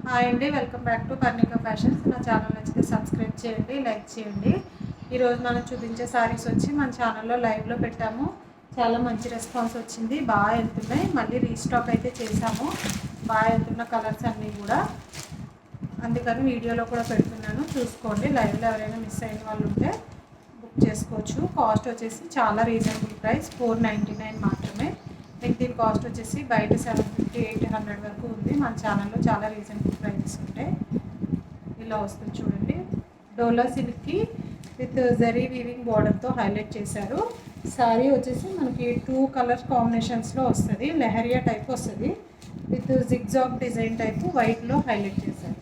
Hi అండి, welcome back to Parnika fashions. నా channel నచ్చితే సబ్స్క్రైబ్ చేయండి, లైక్ చేయండి. ఈరోజు మనం చూపించే శారీస్ వచ్చి మన ఛానల్లో లైవ్లో పెట్టాము. చాలా మంచి రెస్పాన్స్ వచ్చింది, బాగా వెళ్తున్నాయి. మళ్ళీ రీస్టాక్ అయితే చేసాము, బాగా వెళ్తున్న కలర్స్ అన్నీ కూడా, అందుకని వీడియోలో కూడా పెడుతున్నాను, చూసుకోండి. లైవ్లో ఎవరైనా మిస్ అయిన వాళ్ళు ఉంటే బుక్ చేసుకోవచ్చు. కాస్ట్ వచ్చేసి చాలా రీజనబుల్ ప్రైస్, 499 మాత్రమే. మీకు దీని కాస్ట్ వచ్చేసి బయట 750-800 వరకు ఉంది. మన ఛానల్లో చాలా రీజనబుల్ ప్రైజెస్ ఉంటాయి. ఇలా వస్తుంది చూడండి, డోలా సిల్క్కి విత్ జరీ వీవింగ్ బార్డర్తో హైలైట్ చేశారు. శారీ వచ్చేసి మనకి 2 కలర్స్ కాంబినేషన్స్లో వస్తుంది. లెహరియా టైప్ వస్తుంది విత్ జిగ్జాగ్ డిజైన్ టైప్ వైట్లో హైలైట్ చేశారు.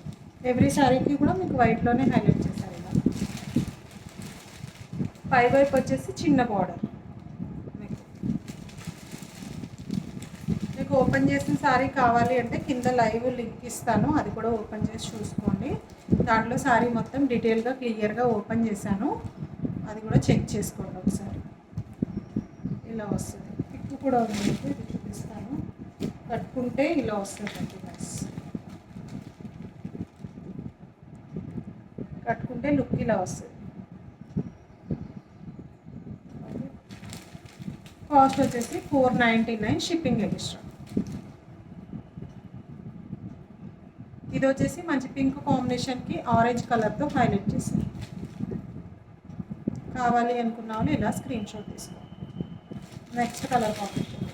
ఎవ్రీ శారీకి కూడా మీకు వైట్లోనే హైలైట్ చేశారు. ఇలా పై వైపు వచ్చేసి చిన్న బార్డర్. మీకు ఓపెన్ చేసిన శారీ కావాలి అంటే కింద లైవ్ లింక్ ఇస్తాను, అది కూడా ఓపెన్ చేసి చూసుకోండి. దాంట్లో శారీ మొత్తం డీటెయిల్గా క్లియర్గా ఓపెన్ చేశాను, అది కూడా చెక్ చేసుకోండి ఒకసారి. ఇలా వస్తుంది, పిక్ కూడా ఉంది, ఇది చూపిస్తాను. కట్టుకుంటే ఇలా వస్తుంది, కట్టుకుంటే లుక్ ఇలా వస్తుంది. కాస్ట్ వచ్చేసి 499, షిప్పింగ్ ఎక్స్ట్రా. ఇది వచ్చేసి మంచి పింక్ కాంబినేషన్కి ఆరెంజ్ కలర్తో హైలైట్ చేశారు. కావాలి అనుకున్న వాళ్ళు ఇలా స్క్రీన్ షాట్ తీసుకోండి. నెక్స్ట్ కలర్ కాంబినేషన్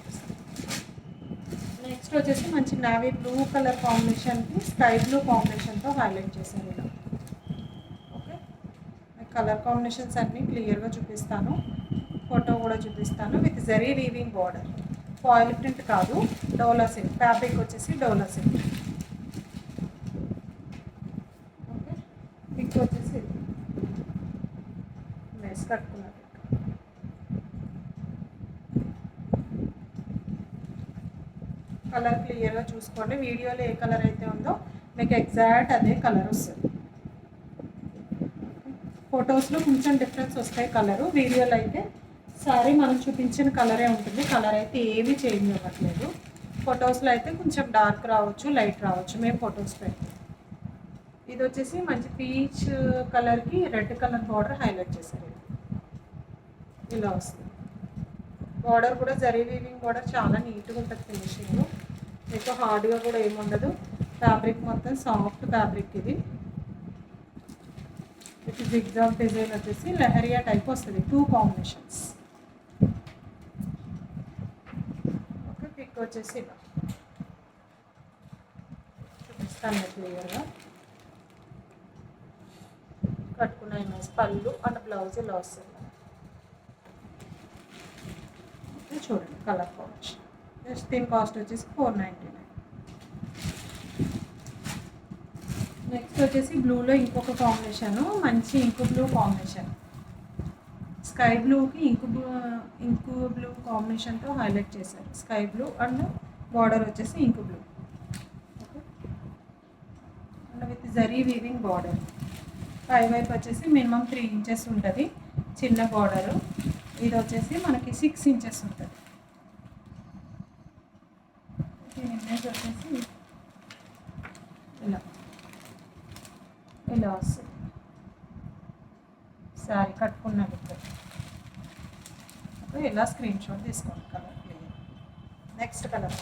నెక్స్ట్ వచ్చేసి మంచి నావీ బ్లూ కలర్ కాంబినేషన్కి స్కై బ్లూ కాంబినేషన్తో హైలైట్ చేశారు. ఇలా ఓకే, కలర్ కాంబినేషన్స్ అన్నీ క్లియర్గా చూపిస్తాను, ఫోటో కూడా చూపిస్తాను. With zari weaving border, foil print కాదు, డోలా సిల్క్. ఫ్యాబ్రిక్ వచ్చేసి డోలా సిల్క్. ఓకే, పిక్ వచ్చేసి నైస్ కట్టుకున్న పిక్. కలర్ క్లియర్గా చూసుకోండి. వీడియోలో ఏ కలర్ అయితే ఉందో మీకు ఎగ్జాక్ట్ అదే కలర్ వస్తుంది. ఫొటోస్లో కొంచెం డిఫరెన్స్ వస్తాయి కలరు, వీడియోలో అయితే సారీ మనం చూపించిన కలరే ఉంటుంది. కలర్ అయితే ఏమీ చేంజ్ అవ్వట్లేదు. ఫొటోస్లో అయితే కొంచెం డార్క్ రావచ్చు, లైట్ రావచ్చు. మేము ఫొటోస్ పెడతాం. ఇది వచ్చేసి మంచి పీచ్ కలర్కి రెడ్ కలర్ బార్డర్ హైలైట్ చేశారు. ఇలా వస్తుంది. బార్డర్ కూడా జరీ వీవింగ్ బార్డర్, చాలా నీట్గా ఉంటుంది ఫినిషింగ్. మీకు హార్డ్గా కూడా ఏముండదు. ఫ్యాబ్రిక్ మొత్తం సాఫ్ట్ ఫ్యాబ్రిక్. ఇది జిగ్జాగ్ డిజైన్ వచ్చేసి లెహరియా టైప్ వస్తుంది, 2 కాంబినేషన్స్. ఓకే, పిక్ వచ్చేసి ఇలా చూపిస్తాను క్లియర్గా. కట్టుకున్న ఇమేజ్ పళ్ళు అండ్ బ్లౌజ్ ఇలా వస్తుంది. చూడండి కలర్ కాంబినేషన్. జస్ట్ దీని కాస్ట్ వచ్చేసి 499. నెక్స్ట్ వచ్చేసి బ్లూలో ఇంకొక కాంబినేషను, మంచి ఇంకు బ్లూ కాంబినేషన్. స్కై బ్లూకి ఇంకు బ్లూ కాంబినేషన్తో హైలైట్ చేశారు. స్కై బ్లూ అండ్ బార్డర్ వచ్చేసి ink blue. Okay, and with zari weaving border. పై వైపు వచ్చేసి మినిమం 3 ఇంచెస్ ఉంటుంది చిన్న బార్డరు. ఇది వచ్చేసి మనకి 6 ఇంచెస్ ఉంటుంది. దీని ఇమేజ్ వచ్చేసి ఇలా ఇలా వస్తుంది. శారీ కట్టుకున్న లుక్. ఇలా స్క్రీన్ షాట్ తీసుకోండి. Colour clear. Next colour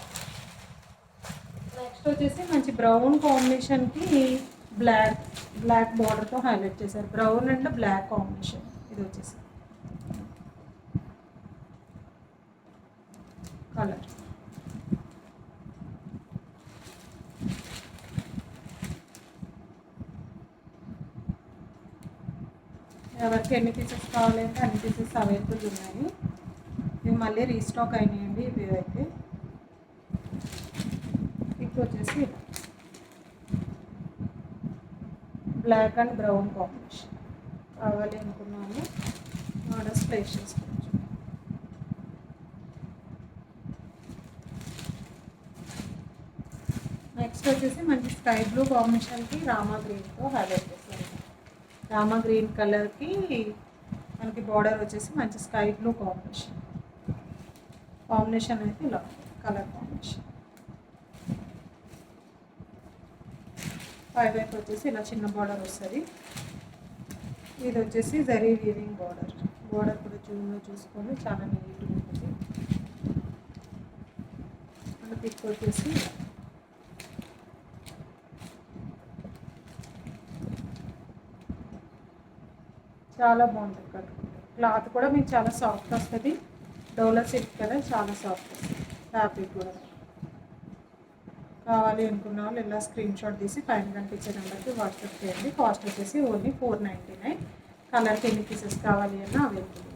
next వచ్చేసి మంచి బ్రౌన్ కాంబినేషన్కి బ్లాక్ బార్డర్తో హైలైట్ చేశారు. Brown and black combination. ఇది వచ్చేసి కలర్. ఎవరికి ఎన్ని పీసెస్ కావాలంటే అన్ని పీసెస్ అవైలబుల్ ఉన్నాయి. ఇవి మళ్ళీ రీస్టాక్ అయినాయండి. ఇవి అయితే ఇప్పుడు వచ్చేసి బ్లాక్ అండ్ బ్రౌన్ కాంబినేషన్. కావాలి అనుకున్నాను, ఆర్డర్స్ ప్లేస్ చేసుకోవచ్చు. నెక్స్ట్ వచ్చేసి మంచి స్కై బ్లూ కాంబినేషన్కి రామా గ్రీన్తో హైలైట్ చేస్తారు. రామా గ్రీన్ కలర్కి మనకి బార్డర్ వచ్చేసి మంచి స్కై బ్లూ కాంబినేషన్ అయితే ఇలా కలర్ కాంబినేషన్. పై వైపు వచ్చేసి ఇలా చిన్న బార్డర్ వస్తుంది. ఇది వచ్చేసి జరీ వీవింగ్ బార్డర్. బార్డర్ కూడా జూమ్లో చూసుకొని చాలా నీట్గా ఉంటుంది. మన పిక్ వచ్చేసి చాలా బాగుంటుంది కట్టుకుంటే. క్లాత్ కూడా మీకు చాలా సాఫ్ట్ వస్తుంది. డోలా సిల్క్ కదా, చాలా సాఫ్ట్ వస్తుంది. ఫ్యాబ్రిక్ కూడా కావాలి అనుకున్న వాళ్ళు ఇలా స్క్రీన్ షాట్ తీసి పైన కనిపించే నెంబర్కి వాట్సాప్ చేయండి. కాస్ట్ వచ్చేసి ఓన్లీ 499. కలర్కి ఎన్ని పీసెస్ కావాలి అన్న అవైలబుల్.